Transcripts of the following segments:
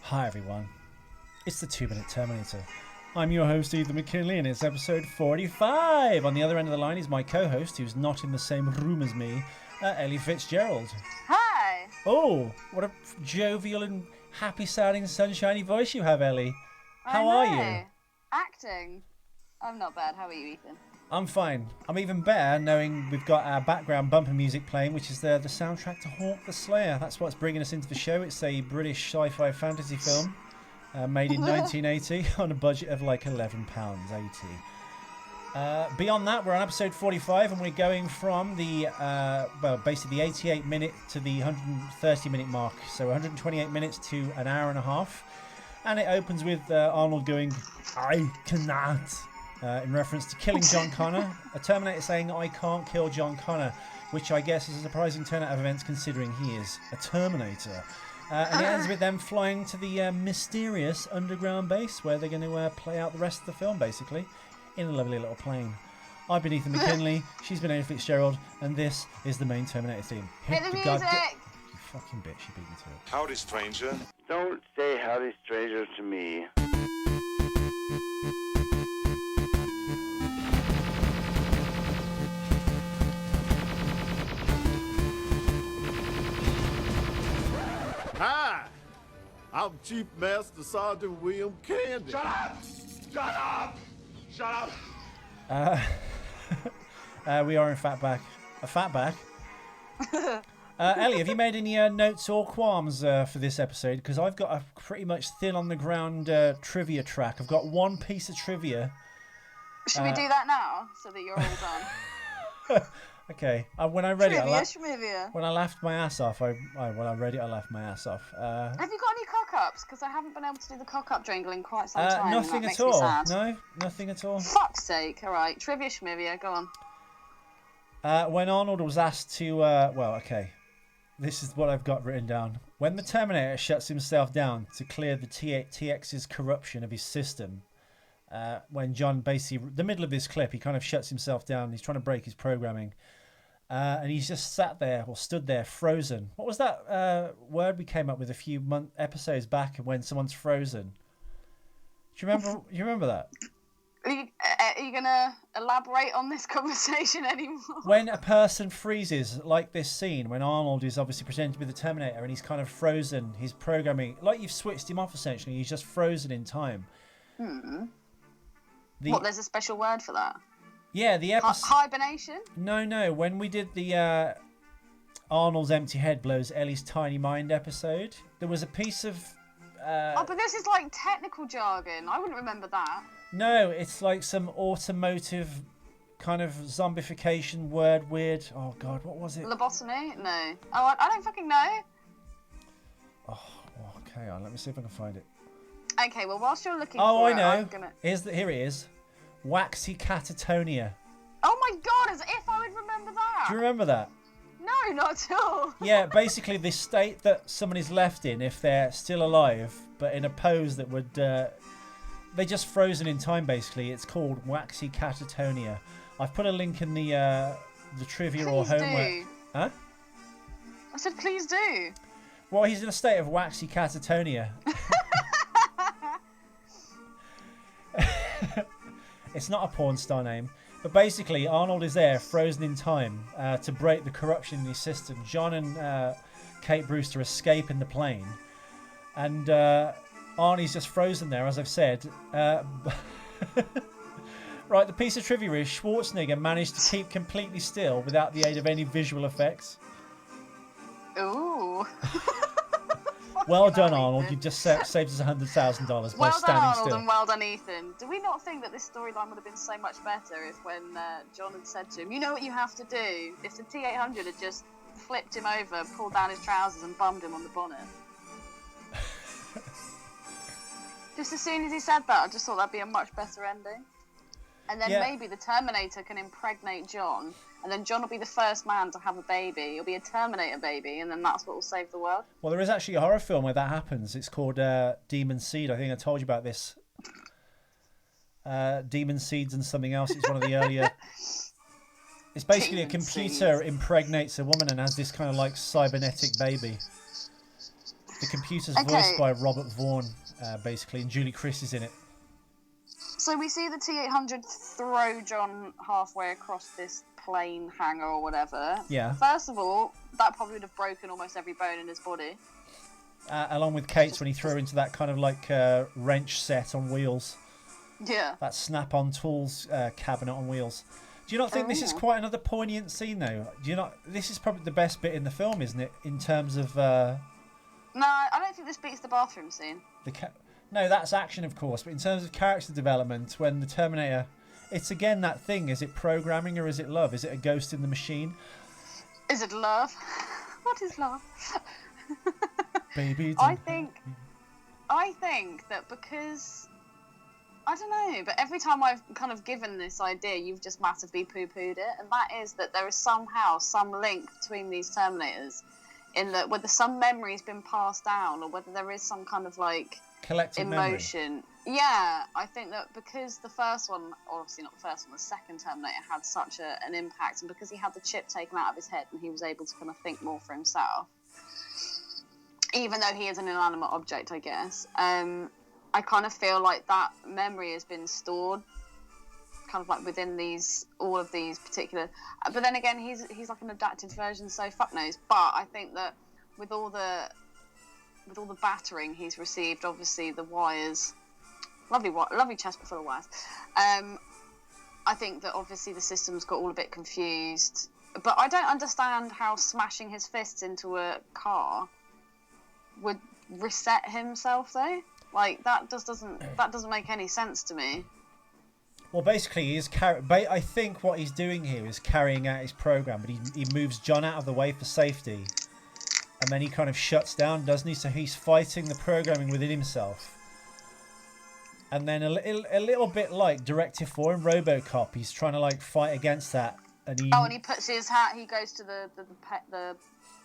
Hi everyone, it's the 2-Minute Terminator. I'm your host Ethan McKinley and it's episode 45. On the other end of the line is my co-host who's not in the same room as me, Ellie Fitzgerald. Hi! Oh, what a jovial and happy sounding sunshiny voice you have, Ellie. How are you? Acting. I'm not bad, how are you, Ethan? I'm fine. I'm even better knowing we've got our background bumper music playing, which is the soundtrack to Hawk the Slayer. That's what's bringing us into the show. It's a British sci-fi fantasy film made in 1980 on a budget of like £11.80. Beyond that, we're on episode 45 and we're going from the, basically the 88 minute to the 130 minute mark. So 128 minutes to an hour and a half. And it opens with Arnold going, "I cannot." In reference to killing John Connor, a Terminator saying, "I can't kill John Connor," which I guess is a surprising turn out of events considering he is a Terminator. And it ends with them flying to the mysterious underground base where they're going to play out the rest of the film, basically, in a lovely little plane. I've been Ethan McKinley, she's been Ellie Fitzgerald, and this is the main Terminator theme. Hit the music! You fucking bitch, you beat me to it. Howdy, stranger. Don't say howdy, stranger, to me. Hi, I'm Chief Master Sergeant William Candy. Shut up! Shut up! Shut up! We are in fact back. A fat back. Ellie, have you made any notes or qualms for this episode? Because I've got a pretty much thin on the ground trivia track. I've got one piece of trivia. Should we do that now so that you're all done? Okay. When I read Trivia. when I laughed my ass off, when I read it, I laughed my ass off. Have you got any cock-ups? Because I haven't been able to do the cock-up jingle in quite some time. Nothing and that at makes me all. sad. No, nothing at all. Fuck's sake. All right. Trivia schmivia. Go on. When Arnold was asked to, this is what I've got written down. When the Terminator shuts himself down to clear the TX's corruption of his system, when John basically, the middle of this clip, he kind of shuts himself down. He's trying to break his programming. And he's just stood there, frozen. What was that word we came up with a few episodes back when someone's frozen? Do you remember that? Are you going to elaborate on this conversation anymore? When a person freezes, like this scene, when Arnold is obviously presented with the Terminator and he's kind of frozen, his programming, like you've switched him off essentially, he's just frozen in time. There's a special word for that? Yeah, the episode... Hibernation? No. When we did the Arnold's Empty Head Blows Ellie's Tiny Mind episode, there was a piece of... but this is like technical jargon. I wouldn't remember that. No, it's like some automotive kind of zombification word weird. Oh, God, what was it? Lobotomy? No. Oh, I don't fucking know. Oh, okay, let me see if I can find it. Okay, well, whilst you're looking for it... I know. Here it is. Waxy Catatonia. Oh my God, as if I would remember that. Do you remember that? No, not at all. Yeah, basically the state that someone is left in if they're still alive, but in a pose that would... they're just frozen in time, basically. It's called Waxy Catatonia. I've put a link in the trivia or homework. Do. Huh? I said please do. Well, he's in a state of Waxy Catatonia. It's not a porn star name. But basically, Arnold is there, frozen in time, to break the corruption in his system. John and Kate Brewster escape in the plane. And Arnie's just frozen there, as I've said. Right, the piece of trivia is Schwarzenegger managed to keep completely still without the aid of any visual effects. Ooh. Well done, Arnold. You just saved us $100,000 by standing still. Well done, Arnold, and well done, Ethan. Do we not think that this storyline would have been so much better if when John had said to him, "You know what you have to do," if the T-800 had just flipped him over, pulled down his trousers and bummed him on the bonnet? Just as soon as he said that, I just thought that'd be a much better ending. And then maybe the Terminator can impregnate John, and then John will be the first man to have a baby. It'll be a Terminator baby, and then that's what will save the world. Well, there is actually a horror film where that happens. It's called Demon Seed. I think I told you about this. Demon Seeds and something else. It's one of the earlier... It's basically a computer impregnates a woman and has this kind of like cybernetic baby. The computer's Okay. voiced by Robert Vaughn, basically, and Julie Christ is in it. So we see the T-800 throw John halfway across this plane hangar or whatever. Yeah. First of all, that probably would have broken almost every bone in his body. Along with Kate's when he threw her into that kind of like wrench set on wheels. Yeah. That snap-on tools cabinet on wheels. Do you not think this is quite another poignant scene, though? Do you not? This is probably the best bit in the film, isn't it? In terms of No, I don't think this beats the bathroom scene. No, that's action, of course. But in terms of character development, when the Terminator, it's again that thing: is it programming or is it love? Is it a ghost in the machine? Is it love? What is love? Baby, I think that because I don't know, but every time I've kind of given this idea, you've just massively poo-pooed it, and that is that there is somehow some link between these Terminators, in that whether some memory's been passed down or whether there is some kind of like collective emotion. memory. Yeah, I think that because the first one, or obviously not the first one, the second Terminator had such an impact, and because he had the chip taken out of his head and he was able to kind of think more for himself, even though he is an inanimate object, I guess, I kind of feel like that memory has been stored kind of like within all of these particular, but then again, he's like an adapted version, so fuck knows. But I think that with all the battering he's received, obviously the wires, lovely chest but full of wires, I think that obviously the system's got all a bit confused, but I don't understand how smashing his fists into a car would reset himself though. Like that doesn't make any sense to me. Well, basically, I think what he's doing here is carrying out his program, but he moves John out of the way for safety, and then he kind of shuts down, doesn't he? So he's fighting the programming within himself, and then a little bit like Directive 4 and Robocop, he's trying to like fight against that, and he puts his hat. He goes to the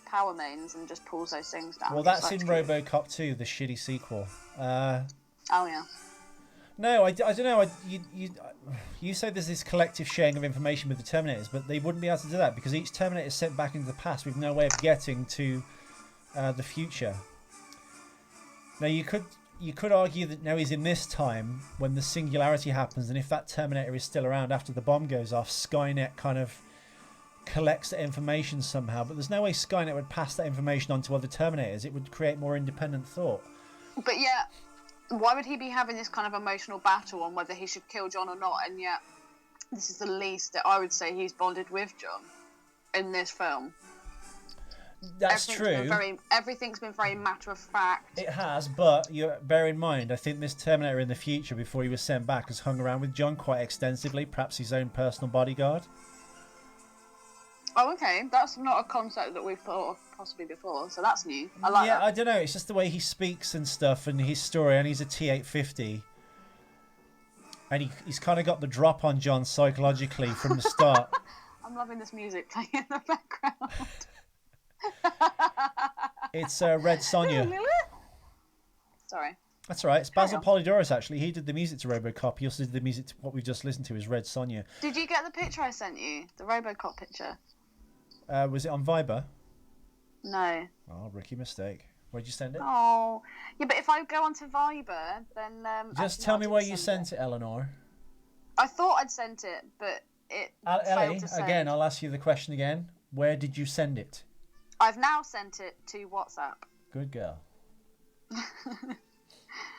power mains and just pulls those things down. Well, that's in Robocop 2, the shitty sequel. Oh yeah. No, I don't know. You say there's this collective sharing of information with the Terminators, but they wouldn't be able to do that because each Terminator is sent back into the past with no way of getting to the future. Now, you could argue that now he's in this time when the singularity happens, and if that Terminator is still around after the bomb goes off, Skynet kind of collects that information somehow. But there's no way Skynet would pass that information on to other Terminators. It would create more independent thought. But yeah, why would he be having this kind of emotional battle on whether he should kill John or not? And yet, this is the least that I would say he's bonded with John in this film. That's true. Everything's been very matter of fact. It has, but you bear in mind, I think this Terminator in the future, before he was sent back, has hung around with John quite extensively, perhaps his own personal bodyguard. Oh, okay. That's not a concept that we've thought of possibly before, so that's new. I like that. I don't know. It's just the way he speaks and stuff and his story, and he's a T-850. And he's kind of got the drop on John psychologically from the start. I'm loving this music playing in the background. It's Red Sonja. Sorry. That's all right. It's Basil Polydoros, actually. He did the music to Robocop. He also did the music to what we've just listened to, is Red Sonja. Did you get the picture I sent you? The Robocop picture? Was it on Viber? No. Oh, rookie mistake. Where'd you send it? Oh. Yeah, but if I go onto Viber, then... Just tell me where you sent it, Eleanor. I thought I'd sent it, but it failed to send. Again, I'll ask you the question again. Where did you send it? I've now sent it to WhatsApp. Good girl.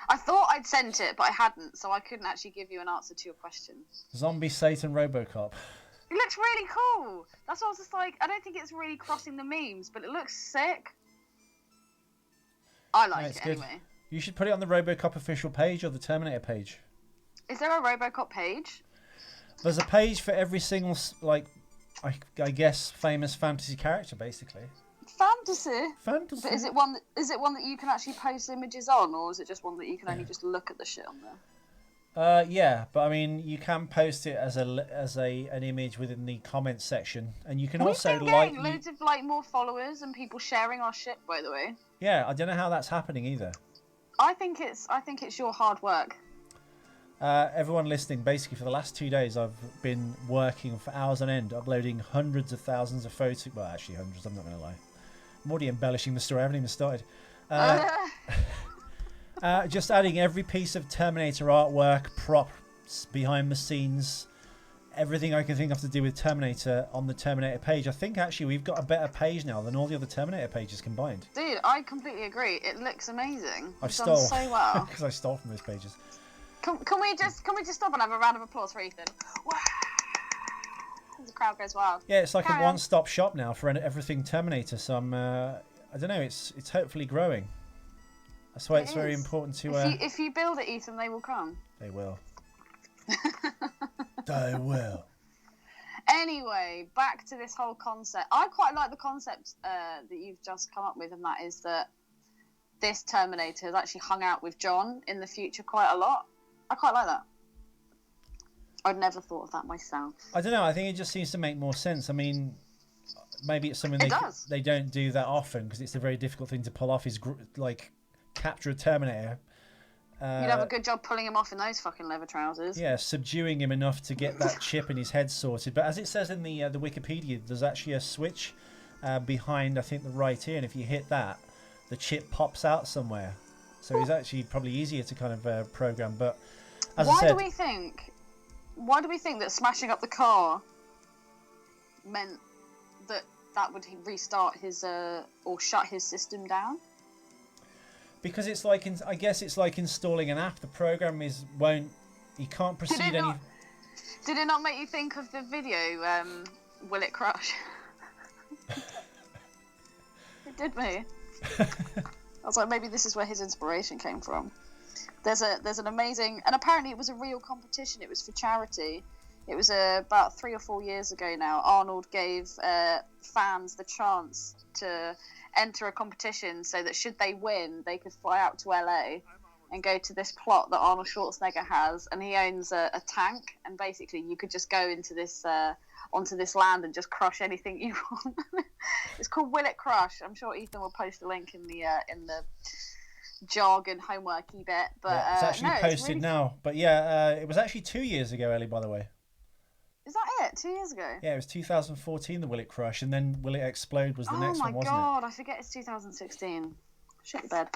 I thought I'd sent it, but I hadn't, so I couldn't actually give you an answer to your question. Zombie Satan Robocop. It looks really cool. That's what I was just like, I don't think it's really crossing the memes, but it looks sick. I like it anyway. You should put it on the Robocop official page or the Terminator page. Is there a Robocop page? There's a page for every single, like, I guess, famous fantasy character, basically. Fantasy? Fantasy. But is it one that you can actually post images on, or is it just one that you can only just look at the shit on there? Yeah, but I mean, you can post it as an image within the comments section, and you can also We've been getting loads of more followers and people sharing our shit. By the way. Yeah, I don't know how that's happening either. I think it's your hard work. Everyone listening, basically for the last 2 days, I've been working for hours on end, uploading hundreds of thousands of photos. Well, actually hundreds. I'm not going to lie. I'm already embellishing the story. I haven't even started. Just adding every piece of Terminator artwork, props, behind the scenes, everything I can think of to do with Terminator on the Terminator page. I think actually we've got a better page now than all the other Terminator pages combined. Dude, I completely agree. It looks amazing. I It's stole done so well. because I stole from those pages. Can we just stop and have a round of applause for Ethan? Wow. The crowd goes wild. Yeah, it's like Carry a on. one-stop shop now for everything Terminator. So I'm, I don't know, it's hopefully growing. That's why it's very important to. If you build it, Ethan, they will come. They will. They will. Anyway, back to this whole concept. I quite like the concept that you've just come up with, and that is that this Terminator has actually hung out with John in the future quite a lot. I quite like that. I'd never thought of that myself. I don't know. I think it just seems to make more sense. I mean, maybe it's something they don't do that often because it's a very difficult thing to pull off. Is like capture a Terminator. You'd have a good job pulling him off in those fucking leather trousers. Yeah, subduing him enough to get that chip in his head sorted. But as it says in the Wikipedia, there's actually a switch behind, I think, the right ear, and if you hit that, the chip pops out somewhere. So it's actually probably easier to kind of program. But as I said, why do we think that smashing up the car meant that would restart his or shut his system down? Because it's like, I guess it's like installing an app. The program he can't proceed any. Did it not make you think of the video, Will It Crush? It did me. I was like, maybe this is where his inspiration came from. There's an amazing, and apparently it was a real competition. It was for charity. It was about 3 or 4 years ago now. Arnold gave fans the chance to enter a competition so that should they win, they could fly out to LA and go to this plot that Arnold Schwarzenegger has, and he owns a tank, and basically you could just go into this onto this land and just crush anything you want. It's called Will It Crush. I'm sure Ethan will post a link in the jargon homeworky bit. But yeah, it's actually posted really now. But yeah, it was actually 2 years ago, Ellie, by the way. Is that it? 2 years ago? Yeah, it was 2014, the Will It Crush, and then Will It Explode was the next one, wasn't it? Oh my god, I forget it's 2016. Shit the bed.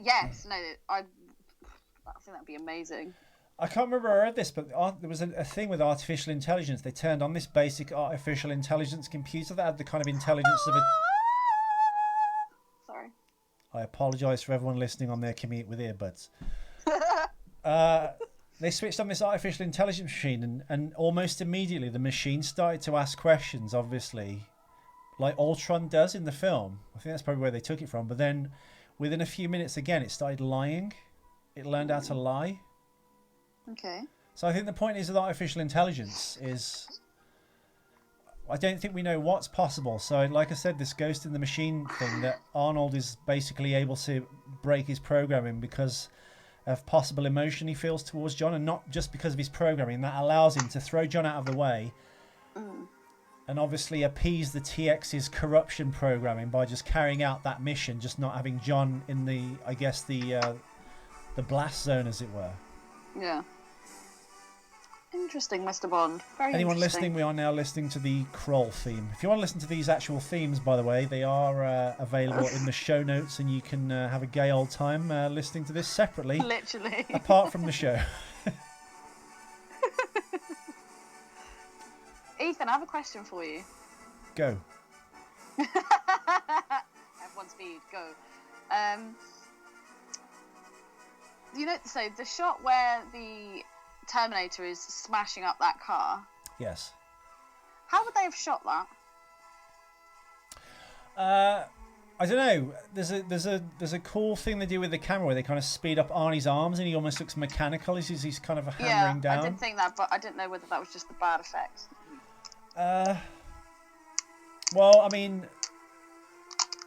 Yes, no, I think that'd be amazing. I can't remember where I read this, but there was a thing with artificial intelligence. They turned on this basic artificial intelligence computer that had the kind of intelligence of a... Sorry. I apologise for everyone listening on their commute with earbuds. They switched on this artificial intelligence machine, and almost immediately the machine started to ask questions, obviously, like Ultron does in the film. I think that's probably where they took it from. But then within a few minutes, again, it started lying. It learned how to lie. Okay. So I think the point is with artificial intelligence is I don't think we know what's possible. So like I said, this ghost in the machine thing, that Arnold is basically able to break his programming because of possible emotion he feels towards John, and not just because of his programming. That allows him to throw John out of the way and obviously appease the TX's corruption programming by just carrying out that mission, just not having John in the, I guess, the blast zone, as it were. Yeah. Interesting, Mr. Bond. Very Anyone interesting. listening, we are now listening to the Kroll theme. If you want to listen to these actual themes, by the way, they are available in the show notes, and you can have a gay old time listening to this separately. Literally. Apart from the show. Ethan, I have a question for you. Go. F1 speed, go. You know, so the shot where the Terminator is smashing up that car. Yes. How would they have shot that? I don't know. There's a cool thing they do with the camera where they kind of speed up Arnie's arms, and he almost looks mechanical as he's kind of hammering down. I did think that, but I didn't know whether that was just a bad effect. Well, I mean,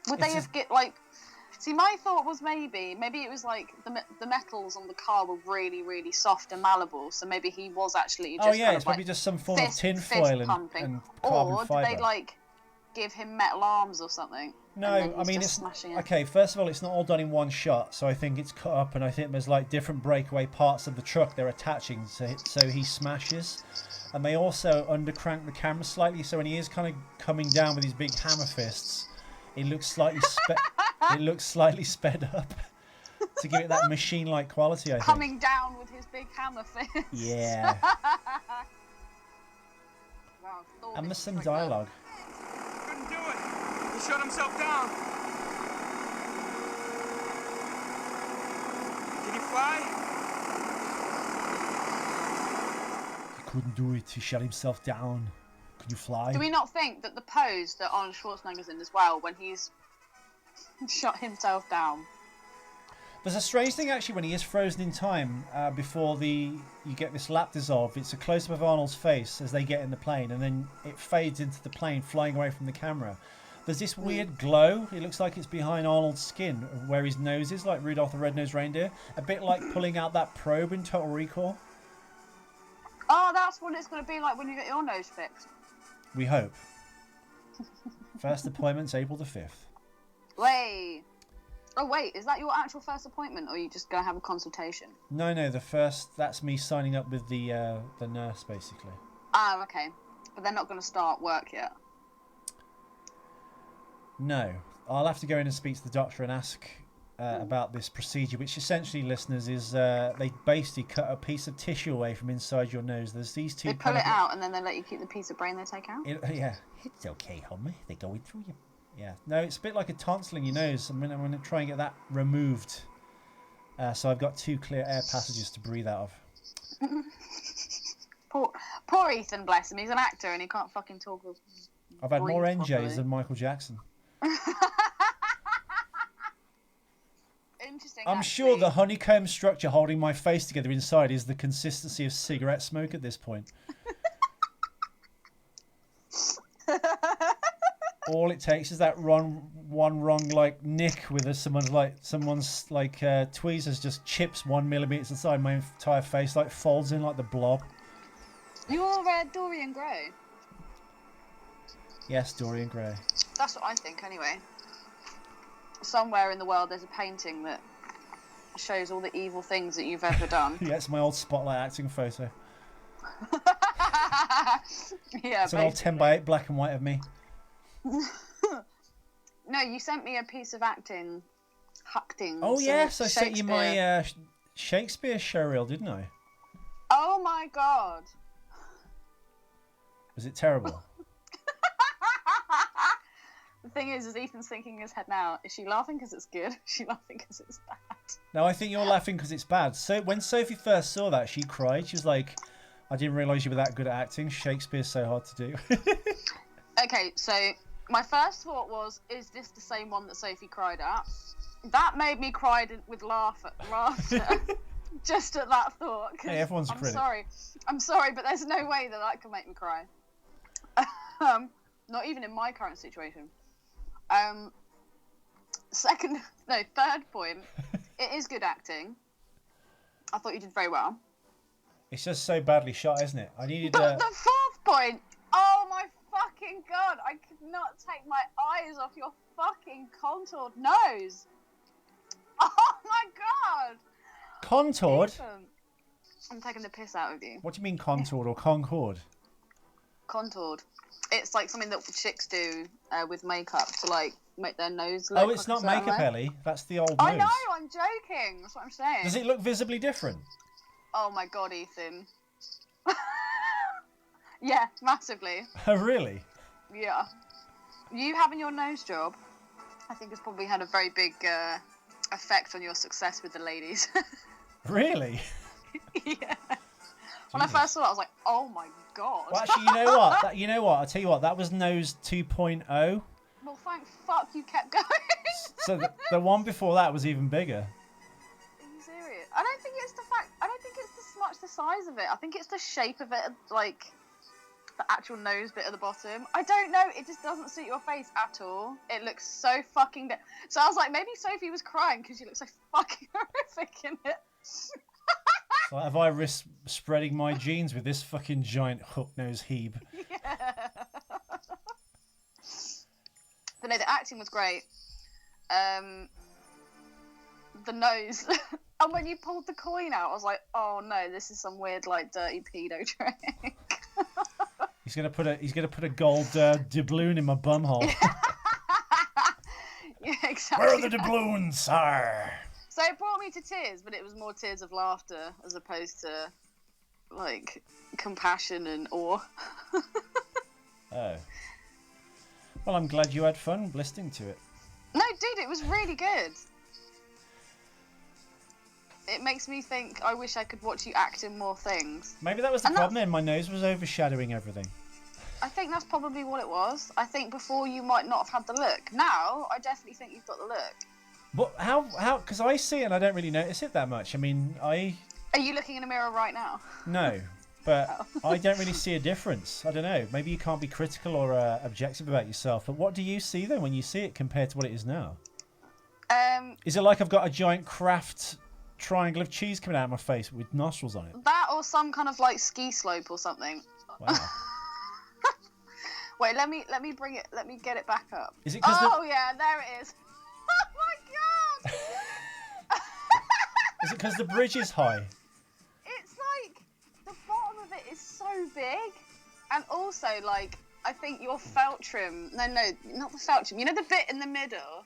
would they have See, my thought was maybe it was like the metals on the car were really, really soft and malleable, so maybe he was actually just it's probably just some form of tin foil and carbon or fibre. did they give him metal arms or something? No, I mean it's okay. First of all, it's not all done in one shot, so I think it's cut up, and I think there's different breakaway parts of the truck they're attaching, so he smashes, and they also undercrank the camera slightly, so when he is kind of coming down with his big hammer fists, it looks slightly It looks slightly sped up to give it that machine-like quality, I think. Coming down with his big hammer fist. Yeah. Wow, Thor And did there's some trick dialogue. Couldn't do it. He shut himself down. Can you fly? He couldn't do it. He shut himself down. Can you fly? Do we not think that the pose that Arnold Schwarzenegger's in as well, when he's shut himself down? There's a strange thing actually when he is frozen in time before you get this lap dissolve. It's a close-up of Arnold's face as they get in the plane, and then it fades into the plane flying away from the camera. There's this weird glow. It looks like it's behind Arnold's skin, where his nose is, like Rudolph the Red-Nosed Reindeer. A bit like pulling out that probe in Total Recall. Oh, that's what it's going to be like when you get your nose fixed. We hope. First appointment's April the 5th. Wait. Oh, wait. Is that your actual first appointment, or are you just going to have a consultation? No, the first. That's me signing up with the nurse, basically. Ah, okay. But they're not going to start work yet. No, I'll have to go in and speak to the doctor and ask about this procedure, which essentially, listeners, is they basically cut a piece of tissue away from inside your nose. There's these two. They pull it out and then they let you keep the piece of brain they take out? Yeah, it's okay, homie. They're going through you. Yeah, no, it's a bit like a tonsil in your nose. I'm gonna try and get that removed. So I've got 2 clear air passages to breathe out of. Poor Ethan, bless him. He's an actor and he can't fucking talk. I've had more breathe NJs properly. than Michael Jackson. Interesting. I'm sure the honeycomb structure holding my face together inside is the consistency of cigarette smoke at this point. All it takes is that one wrong like nick with someone's tweezers just chips 1 millimetre inside my entire face, like folds in like the blob. You're Dorian Gray. Yes, Dorian Gray. That's what I think, anyway. Somewhere in the world there's a painting that shows all the evil things that you've ever done. Yeah, it's my old spotlight acting photo. Yeah, it's an old 10x8 black and white of me. No, you sent me a piece of acting. Oh yes, I sent you my Shakespeare showreel, didn't I? Oh my god. Was it terrible? The thing is Ethan's thinking in his head now, is she laughing because it's good? Is she laughing because it's bad? No, I think you're laughing because it's bad. So when Sophie first saw that, she cried. She was like, I didn't realise you were that good at acting. Shakespeare's so hard to do. Okay, so my first thought was, is this the same one that Sophie cried at? That made me cry with laughter. Just at that thought. Hey, everyone's a critic. I'm sorry, but there's no way that can make me cry. Not even in my current situation. Third point, it is good acting. I thought you did very well. It's just so badly shot, isn't it? I needed. But the fourth point, oh my fucking god, I could not take my eyes off your fucking contoured nose. Oh my god. Contoured? Ethan, I'm taking the piss out of you. What do you mean contoured or concord? Contoured. It's like something that chicks do with makeup to like make their nose look. Oh, it's like not makeup, Ellie. That's the old nose. I know, I'm joking. That's what I'm saying. Does it look visibly different? Oh my god, Ethan. Yeah, massively. Oh, really? Yeah. You having your nose job, I think, has probably had a very big effect on your success with the ladies. Really? Yeah. When I first saw it, I was like, oh my god. Well, actually, you know what? I'll tell you what. That was nose 2.0. Well, thank fuck you kept going. So the one before that was even bigger. Are you serious? I don't think it's so much the size of it. I think it's the shape of it, like the actual nose bit at the bottom. I don't know. It just doesn't suit your face at all. It looks so fucking... So I was like, maybe Sophie was crying because she looks so fucking horrific in it. So have I risked spreading my genes with this fucking giant hook-nosed Hebe? Yeah. But no, the acting was great. The nose. And when you pulled the coin out, I was like, oh no, this is some weird, like, dirty pedo trick. He's gonna put a gold doubloon in my bum hole. Yeah, exactly. Where are the doubloons, sir? So it brought me to tears, but it was more tears of laughter as opposed to, like, compassion and awe. Oh. Well, I'm glad you had fun listening to it. No, dude, it was really good. It makes me think I wish I could watch you act in more things. Maybe that was the problem then. My nose was overshadowing everything. I think that's probably what it was. I think before you might not have had the look. Now, I definitely think you've got the look. But how? Because I see it and I don't really notice it that much. I mean, Are you looking in a mirror right now? No, but I don't really see a difference. I don't know. Maybe you can't be critical or objective about yourself. But what do you see then when you see it compared to what it is now? Is it like I've got a giant Kraft triangle of cheese coming out of my face with nostrils on it? That or some kind of like ski slope or something. Wow. Wait, let me bring it. Let me get it back up. Is it because yeah, there it is. Oh my god! Is it because the bridge is high? It's like the bottom of it is so big, and also like I think your felt trim. No, not the felt trim. You know the bit in the middle.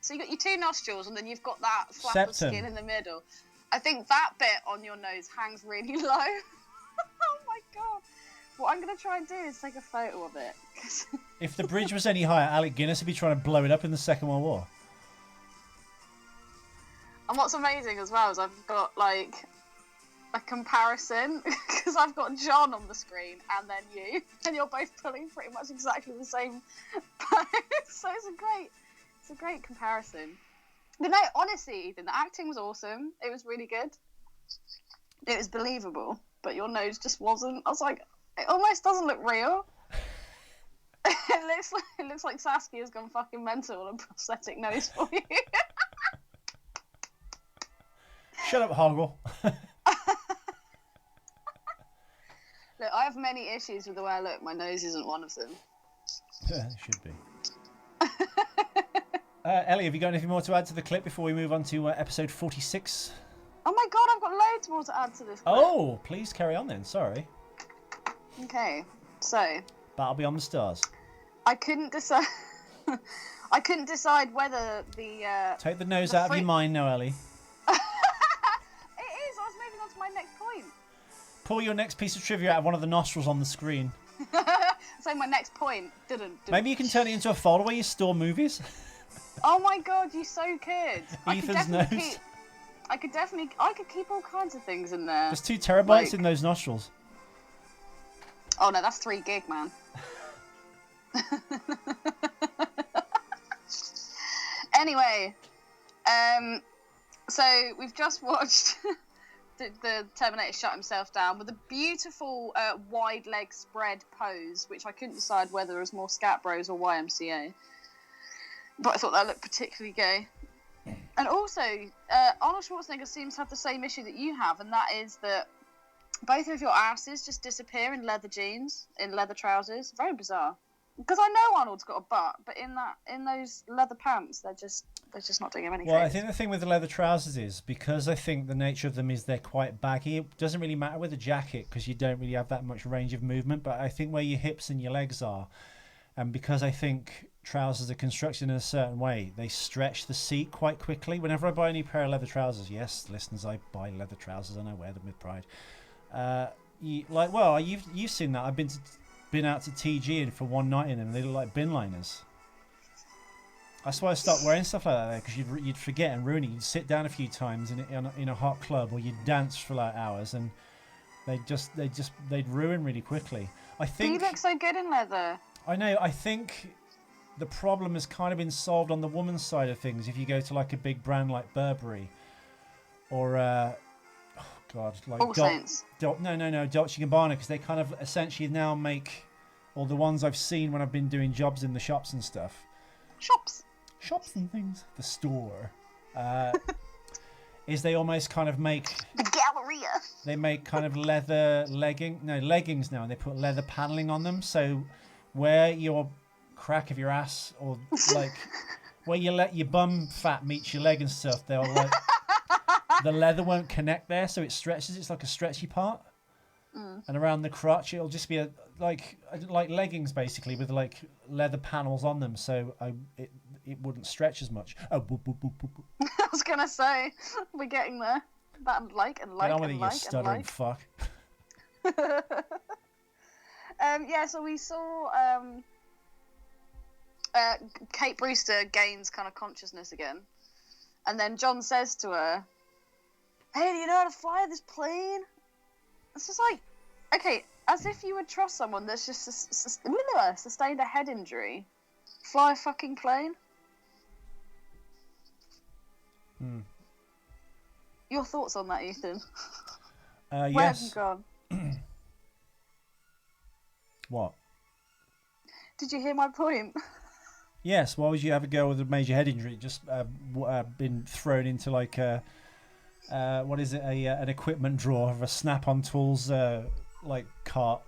So you got your two nostrils, and then you've got that flap of skin in the middle. I think that bit on your nose hangs really low. Oh my god! What I'm gonna try and do is take a photo of it. If the bridge was any higher, Alec Guinness would be trying to blow it up in the Second World War. And what's amazing as well is I've got like a comparison because I've got John on the screen and then you, and you're both pulling pretty much exactly the same pose. So it's a great comparison. But no, honestly, Ethan, the acting was awesome. It was really good. It was believable, but your nose just wasn't. I was like, it almost doesn't look real. It looks like Saskia's gone fucking mental on a prosthetic nose for you. Shut up, Hoggle. Look, I have many issues with the way I look. My nose isn't one of them. It should be. Ellie, have you got anything more to add to the clip before we move on to episode 46? Oh my god, I've got loads more to add to this clip. Oh, please carry on then. Sorry. Okay, so Battle Beyond the Stars. I couldn't decide. I couldn't decide whether the. Take the nose out of your mind now, Ellie. It is. I was moving on to my next point. Pull your next piece of trivia out of one of the nostrils on the screen. So my next point didn't. Maybe you can turn it into a folder where you store movies. Oh my god, you so could. Ethan's nose. I could keep all kinds of things in there. There's 2 terabytes in those nostrils. Oh no, that's 3 gig, man. Anyway, so we've just watched the Terminator shut himself down with a beautiful wide leg spread pose, which I couldn't decide whether it was more Scat Bros or YMCA. But I thought that looked particularly gay. And also, Arnold Schwarzenegger seems to have the same issue that you have, and that is that both of your asses just disappear in leather jeans, in leather trousers. Very bizarre. Because I know Arnold's got a butt, but in those leather pants, they're just not doing him any Well, I favours. think the thing with the leather trousers is, because I think the nature of them is they're quite baggy, it doesn't really matter with a jacket because you don't really have that much range of movement, but I think where your hips and your legs are, and because I think trousers are constructed in a certain way, they stretch the seat quite quickly. Whenever I buy any pair of leather trousers, yes, listeners, I buy leather trousers and I wear them with pride. You've seen that. I've been out to TG and for one night in them, they look like bin liners. That's why I stopped wearing stuff like that, because you'd forget and ruin it. You'd sit down a few times in a hot club, or you'd dance for like hours, and they'd ruin really quickly. I think. But you look so good in leather. I know. I think the problem has kind of been solved on the woman's side of things. If you go to like a big brand like Burberry, or like All Saints. Dolce & Gabbana, because they kind of essentially now make, or the ones I've seen when I've been doing jobs in the shops and stuff. Shops and things. The store. Is they almost kind of make the Galleria. They make kind of leather leggings now, and they put leather paneling on them. So where your crack of your ass, or like where you let your bum fat meet your leg and stuff, they'll like the leather won't connect there, so it stretches. It's like a stretchy part. And around the crotch, it'll just be like leggings basically with like leather panels on them. So it wouldn't stretch as much. Oh, boop, boop, boop, boop, boop. I was gonna say we're getting there. That and like and like Get on with and it, like you stuttering and fuck. like. Yeah, so we saw Kate Brewster gains kind of consciousness again, and then John says to her, "Hey, do you know how to fly this plane?" It's just like, okay, as if you would trust someone that's just sustained a head injury. Fly a fucking plane? Your thoughts on that, Ethan? Where have you Yes. gone? What? Did you hear my point? Yes, why would you have a girl with a major head injury just been thrown into like what is it, an equipment drawer of a Snap-on Tools like cart,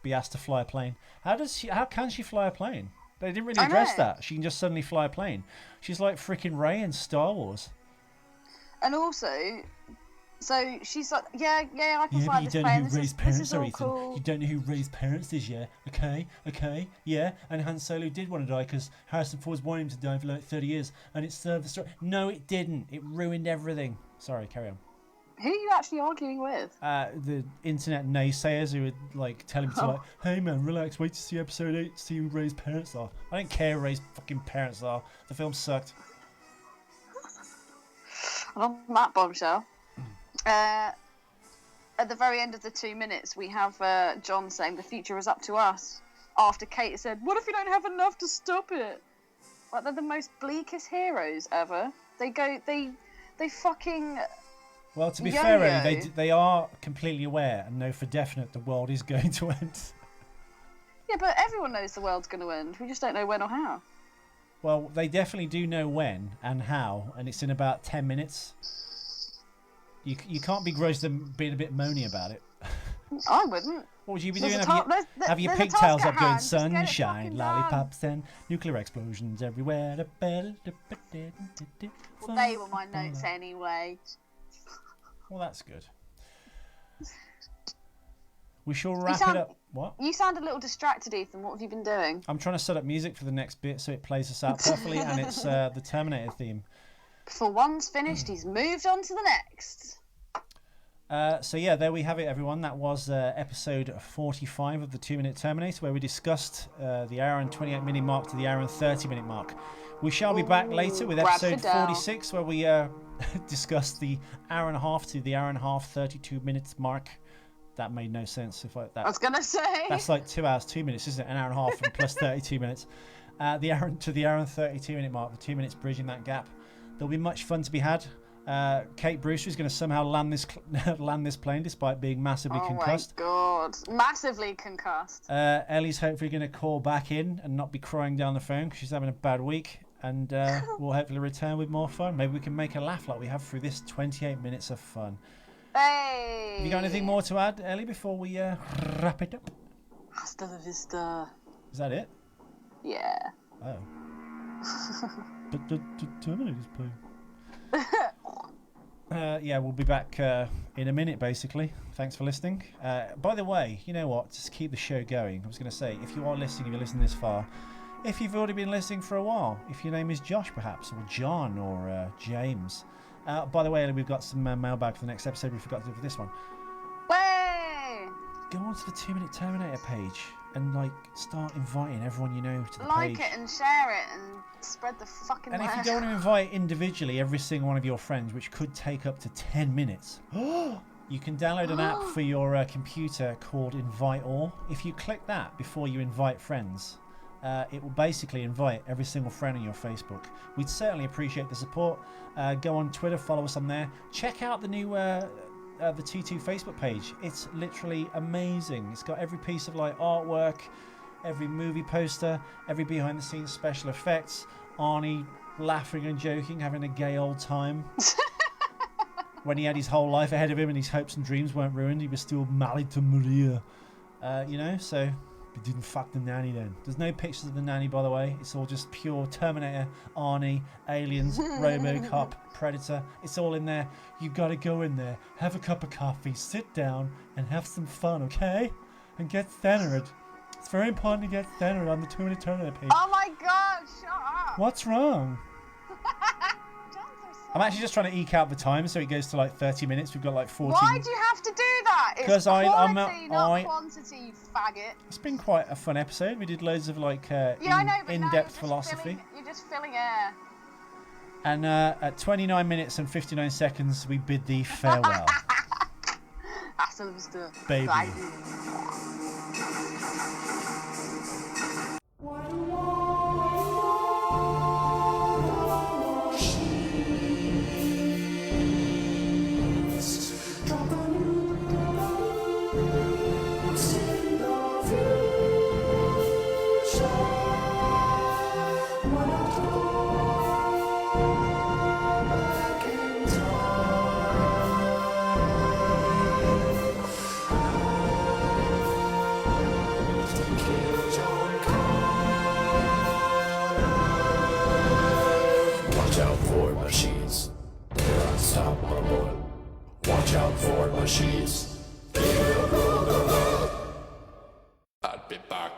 be asked to fly a plane? How can she fly a plane? They didn't really address that. She can just suddenly fly a plane. She's like freaking Rey in Star Wars. And also, so she's like, yeah, I can fly But this you don't know plane. who Rey's This parents is are, all Ethan. cool. You don't know who Rey's parents is, yeah? Okay, yeah. And Han Solo did want to die because Harrison Ford's wanted him to die for like 30 years, and it served the story. No, it didn't. It ruined everything. Sorry, carry on. Who are you actually arguing with? The internet naysayers who would like tell him to like, hey man, relax, wait to see episode 8 to see who Rey's parents are. I don't care who Rey's fucking parents are. The film sucked. And on that bombshell, at the very end of the 2 minutes, we have John saying the future is up to us. After Kate said, "What if we don't have enough to stop it?" Like, they're the most bleakest heroes ever. They fucking. Well, to be Yo-yo. fair, Ellie, they are completely aware and know for definite the world is going to end. Yeah, but everyone knows the world's going to end. We just don't know when or how. Well, they definitely do know when and how, and it's in about 10 minutes. You can't begrudge them being a bit moany about it. I wouldn't. What would you be There's doing? a ta- there's- Have your there's a pigtails task up at going hand, just get it sunshine, fucking lollipops and nuclear explosions everywhere. Well, they were my notes anyway. Well, that's good. We shall wrap it up. What? You sound a little distracted, Ethan. What have you been doing? I'm trying to set up music for the next bit so it plays us out perfectly, and it's the Terminator theme. For one's finished, he's moved on to the next. So yeah, there we have it, everyone. That was episode 45 of the 2-Minute Terminator, where we discussed the hour and 28-minute mark to the hour and 30-minute mark. We shall be back later with episode 46, where we discuss the hour and a half to the hour and a half, 32 minutes mark. That made no sense. I was gonna say that's like 2 hours 2 minutes, isn't it? An hour and a half and plus 32 minutes. The hour and 32-minute mark, the 2 minutes bridging that gap. There'll be much fun to be had. Kate Brewster is going to somehow land this plane despite being massively concussed. Oh my god, massively concussed. Ellie's hopefully going to call back in and not be crying down the phone because she's having a bad week, and we'll hopefully return with more fun. Maybe we can make her laugh like we have through this 28 minutes of fun. Hey! Have you got anything more to add, Ellie, before we wrap it up? Hasta la vista. Is that it? Yeah. Oh. But the Terminator's playing. Yeah, we'll be back in a minute, basically. Thanks for listening. By the way, you know what? Just keep the show going. I was going to say, if you are listening, if you're listening this far, if you've already been listening for a while, if your name is Josh, perhaps, or John, or James. By the way, we've got some mailbag for the next episode. We forgot to do for this one. Way! Go on to the 2-Minute Terminator page and start inviting everyone you know to the page. Like it and share it and spread the fucking word. And if you don't want to invite individually every single one of your friends, which could take up to 10 minutes, you can download an app for your computer called Invite All. If you click that before you invite friends, it will basically invite every single friend on your Facebook. We'd certainly appreciate the support. Go on Twitter, follow us on there. Check out the new the T2 Facebook page. It's literally amazing. It's got every piece of artwork, every movie poster, every behind the scenes special effects, Arnie laughing and joking, having a gay old time. When he had his whole life ahead of him and his hopes and dreams weren't ruined, he was still married to Maria. So he didn't fuck the nanny then. There's no pictures of the nanny, by the way. It's all just pure Terminator, Arnie, Aliens, Robocop, Predator. It's all in there. You've got to go in there, have a cup of coffee, sit down and have some fun, okay? And get centered. It's very important to get centered on the 2-Minute Terminator page. Oh my god, shut up! What's wrong? John's so I'm actually just trying to eke out the time so it goes to like 30 minutes. We've got like 14. Why do you have to do that? It's 'Cause quality, I'm not I- quantity, you faggot. It's been quite a fun episode. We did loads of like Yeah, I know, but now in-depth you're just philosophy. you're just filling air. And at 29 minutes and 59 seconds, we bid thee farewell. Hasta la vista, Baby. baby. Watch out for machines. They're unstoppable. Watch out for machines. I'll be back.